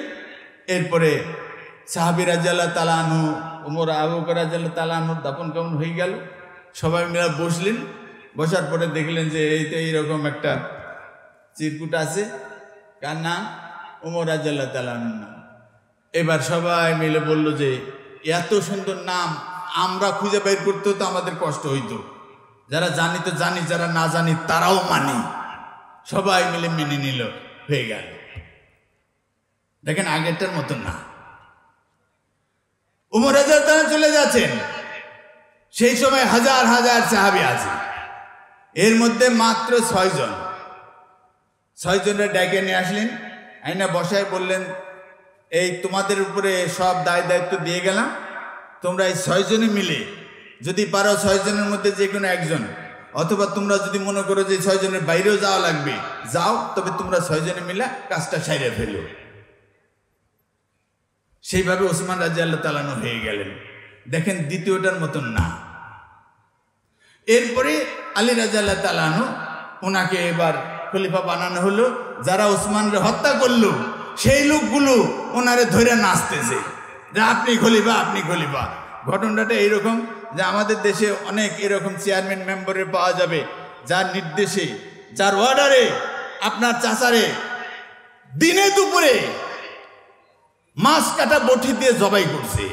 এরপরে সাহাবী রাদিয়াল্লাহু তাআলা আনহু, ওমর আবু বকর রাদিয়াল্লাহু তাআলা আনহুর দাফন কাফন হয়ে গেল। সবাই মিলে বসলেন, বসার পরে দেখলেন যে এই তো এইরকম একটা চিরকুট আছে, কার নাম? ওমর রাদিয়াল্লাহু তাআলা আনহুর নাম। এবার সবাই মিলে বলল যে এত সুন্দর নাম আমরা খুঁজে বের করতে তো আমাদের কষ্ট হইতো, যারা জানি তো জানি, যারা না জানি তারাও মানি। সবাই মিলে মেনে নিল, হয়ে গেল। দেখেন আগেরটার মতন না। ওমর রাদিয়াল্লাহু তাআলা চলে যাচ্ছেন, সেই সময় হাজার হাজার সাহাবী আছে, এর মধ্যে মাত্র 6 জন, 6 জনের ডেকে নিয়ে আসলেন, আইনা বসায় বললেন, এই তোমাদের উপরে সব দায় দায়িত্ব দিয়ে গেলাম, তোমরা এই 6 জনে মিলে যদি পারো 6 জনের মধ্যে যে কোনো একজন, অথবা তোমরা যদি মনে করো যে 6 জনের বাইরেও যাওয়া লাগবে, যাও, তবে তোমরা 6 জনে মিলে কাজটা সাইরে ফেলো। সেইভাবে ওসমান রাদিয়াল্লাহু তাআলা আনহু হয়ে গেলেন। দেখেন দ্বিতীয়টার মতন না। এরপরে আলী রাদিয়াল্লাহু তাআলা আনহু, ওনাকে এবার খলিফা বানানো হলো। যারা ওসমানকে হত্যা করলো সেই লোকগুলো ওনারে ধরে নাচতেছে যে আপনি খলিফা, আপনি খলিফা। ঘটনাটা এইরকম যে আমাদের দেশে অনেক এরকম চেয়ারম্যান মেম্বারের পাওয়া যাবে, যার নির্দেশে, যার অর্ডারে আপনার চাচারে দিনে দুপুরে মাছ কাটা বটি দিয়ে জবাই করছে,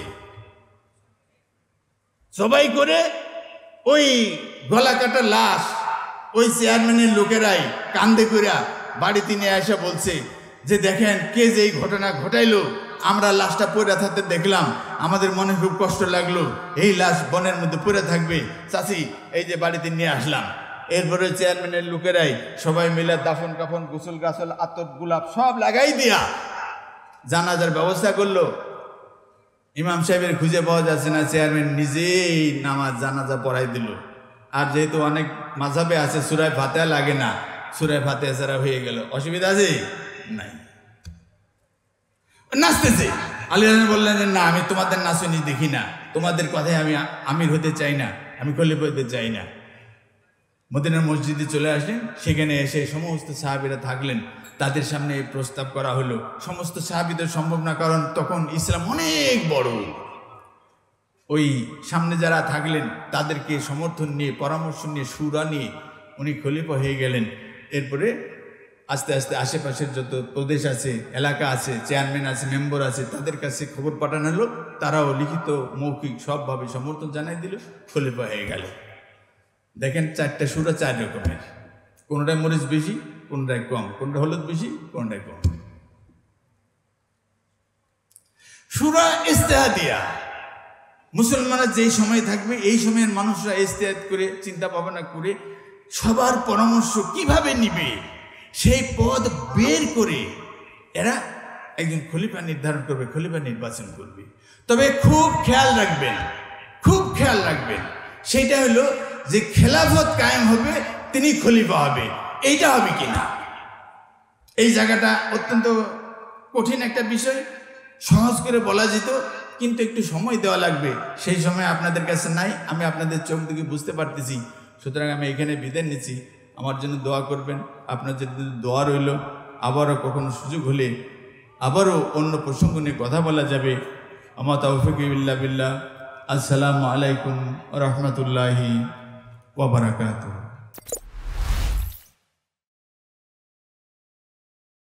জবাই করে ওই গলা কাটা লাশ ওই চেয়ারম্যানের লোকেরাই কান্দে কইরা বাড়িতে নিয়ে এসে বলছে যে দেখেন কে যে এই ঘটনা ঘটাইলো, আমরা লাশটা পড়ে থাকতে দেখলাম, আমাদের মনে খুব কষ্ট লাগলো, এই লাশ বনের মধ্যে পড়ে থাকবে, চাচি এই যে বাড়িতে নিয়ে আসলাম। এরপরে চেয়ারম্যানের লোকেরাই সবাই মিলে দাফন কাফন, গোসল গাছল, আতর গোলাপ সব লাগাই দিয়া জানাজার ব্যবস্থা করলো। ইমাম সাহেবের খুঁজে পাওয়া যাচ্ছে না, চেয়ারম্যান নিজেই নামাজ জানাজা পড়াই দিল। আর যেহেতু অনেক মাযহাবে আছে সূরা ফাতিহা লাগে না, সূরা ফাতিহা ছাড়া হয়ে গেল, অসুবিধা আছে নাই। নাচতেছে। আলী রাদিয়াল্লাহু বললেন যে না, আমি তোমাদের নাচনি দেখি না, তোমাদের কথায় আমি আমির হতে চাই না, আমি খলিফা হতে চাই না। মদিনার মসজিদে চলে আসলেন, সেখানে এসে সমস্ত সাহাবীরা থাকলেন, তাদের সামনে এই প্রস্তাব করা হলো। সমস্ত সাহাবীদের সম্ভব না, কারণ তখন ইসলাম অনেক বড়। ওই সামনে যারা থাকলেন তাদেরকে সমর্থন নিয়ে, পরামর্শ নিয়ে, শুরা নিয়ে উনি খলিফা হয়ে গেলেন। এরপরে আস্তে আস্তে আশেপাশের যত প্রদেশ আছে, এলাকা আছে, চেয়ারম্যান আছে, মেম্বার আছে, তাদের কাছে খবর পাঠানো হলো, তারাও লিখিত মৌখিক সবভাবে সমর্থন জানাই দিল, খলিফা হয়ে গেল। দেখেন 4টা সূরা 4 রকমের, কোনটায় মরিচ বেশি, কোনটায় কম, কোনটা হলুদ বেশি, কোনটায় কম। সূরা ইস্তেহাদিয়া, মুসলমানরা যেই সময় থাকবে এই সময়ের মানুষরা ইস্তেহাদ করে, চিন্তা ভাবনা করে সবার পরামর্শ কিভাবে নিবে সেই পথ বের করে এরা একজন খলিফা নির্ধারণ করবে, খলিফা নির্বাচন করবে। তবে খুব খেয়াল রাখবেন, খুব খেয়াল রাখবেন, সেটা হলো যে খেলাফত কায়েম হবে, তিনি খলিফা হবে, এইটা হবে কিনা। এই জায়গাটা অত্যন্ত কঠিন একটা বিষয়, সহজ করে বলা যেত, কিন্তু একটু সময় দেওয়া লাগবে। সেই সময় আপনাদের কাছে নাই, আমি আপনাদের চোখ দিকে বুঝতে পারতেছি। সুতরাং আমি এখানে বিদায় নিচ্ছি। আমার জন্য দোয়া করবেন। আপনার জন্য দোয়া রইল। আবারও কখনো সুযোগ হলে আবারও অন্য প্রসঙ্গ নিয়ে কথা বলা যাবে। আমা তাওফিক ইল্লা বিল্লাহ। আসসালামু আলাইকুম ওয়া রাহমাতুল্লাহি ওয়া বারাকাতুহু।